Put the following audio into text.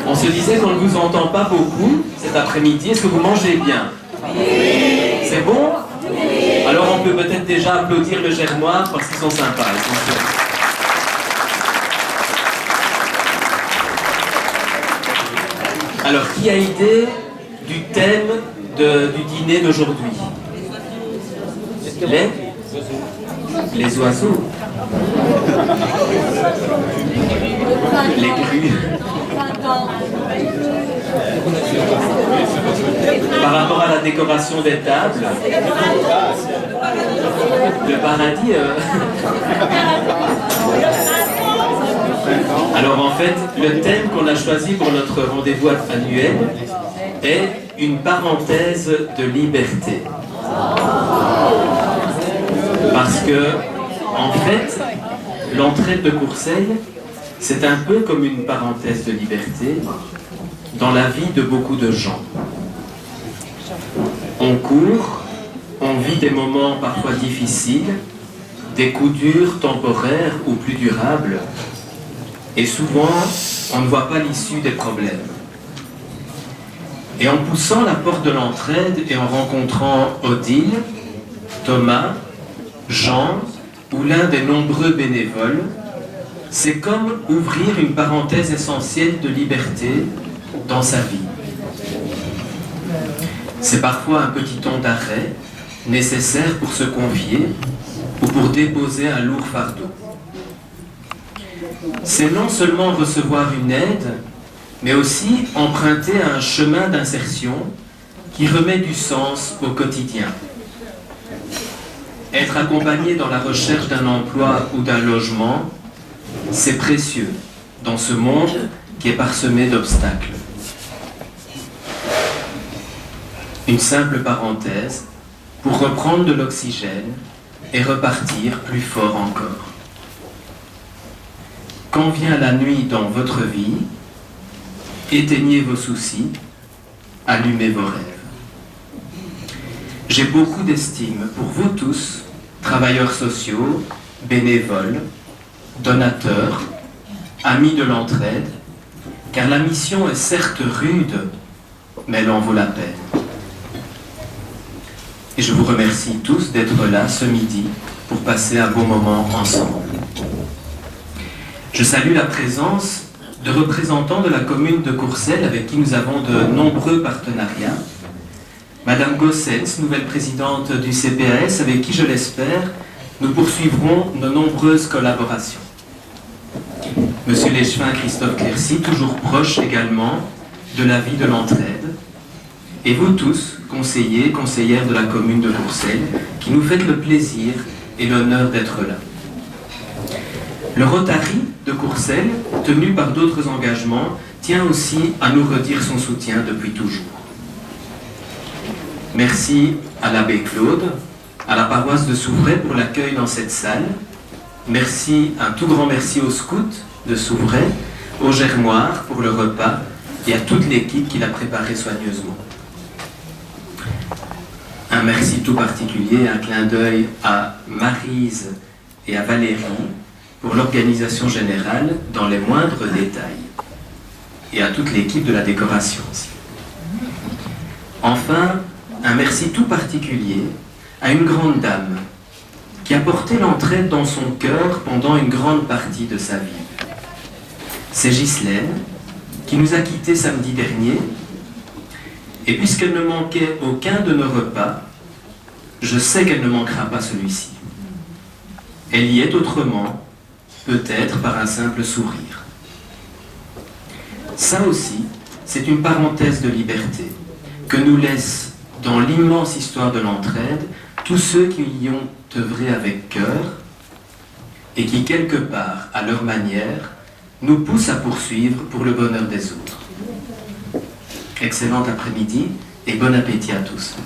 On se disait qu'on ne vous entend pas beaucoup cet après-midi. Est-ce que vous mangez bien? C'est bon? Alors on peut peut-être déjà applaudir le Germois parce qu'ils sont sympas. Ils sont sûrs. Alors, qui a idée du thème du dîner d'aujourd'hui? Les oiseaux. Les grues. Par rapport à la décoration des tables, le paradis... Alors en fait, le thème qu'on a choisi pour notre rendez-vous annuel est une parenthèse de liberté. Parce que, en fait, l'entraide de Courcelles, c'est un peu comme une parenthèse de liberté dans la vie de beaucoup de gens. On court, on vit des moments parfois difficiles, des coups durs temporaires ou plus durables, et souvent, on ne voit pas l'issue des problèmes. Et en poussant la porte de l'entraide et en rencontrant Odile, Thomas, Jean ou l'un des nombreux bénévoles, c'est comme ouvrir une parenthèse essentielle de liberté dans sa vie. C'est parfois un petit temps d'arrêt nécessaire pour se confier ou pour déposer un lourd fardeau. C'est non seulement recevoir une aide, mais aussi emprunter un chemin d'insertion qui remet du sens au quotidien. Être accompagné dans la recherche d'un emploi ou d'un logement, c'est précieux dans ce monde qui est parsemé d'obstacles. Une simple parenthèse pour reprendre de l'oxygène et repartir plus fort encore. Quand vient la nuit dans votre vie, éteignez vos soucis, allumez vos rêves. J'ai beaucoup d'estime pour vous tous, travailleurs sociaux, bénévoles, donateurs, amis de l'entraide, car la mission est certes rude, mais elle en vaut la peine. Et je vous remercie tous d'être là ce midi pour passer un beau moment ensemble. Je salue la présence de représentants de la commune de Courcelles avec qui nous avons de nombreux partenariats. Madame Gossens, nouvelle présidente du CPAS, avec qui, je l'espère, nous poursuivrons nos nombreuses collaborations. Monsieur l'échevin Christophe Clercy, toujours proche également de la vie de l'entraide. Et vous tous, conseillers, conseillères de la commune de Courcelles, qui nous faites le plaisir et l'honneur d'être là. Le Rotary de Courcelles, tenu par d'autres engagements, tient aussi à nous redire son soutien depuis toujours. Merci à l'abbé Claude, à la paroisse de Souvray pour l'accueil dans cette salle. Merci, un tout grand merci aux scouts de Souvray, aux Germoirs pour le repas et à toute l'équipe qui l'a préparé soigneusement. Un merci tout particulier, un clin d'œil à Maryse et à Valérie pour l'organisation générale dans les moindres détails, et à toute l'équipe de la décoration aussi. Enfin, un merci tout particulier à une grande dame qui a porté l'entraide dans son cœur pendant une grande partie de sa vie. C'est Ghislaine, qui nous a quittés samedi dernier, et puisqu'elle ne manquait aucun de nos repas, je sais qu'elle ne manquera pas celui-ci. Elle y est autrement, peut-être par un simple sourire. Ça aussi, c'est une parenthèse de liberté que nous laisse dans l'immense histoire de l'entraide tous ceux qui y ont œuvré avec cœur et qui, quelque part, à leur manière, nous poussent à poursuivre pour le bonheur des autres. Excellent après-midi et bon appétit à tous.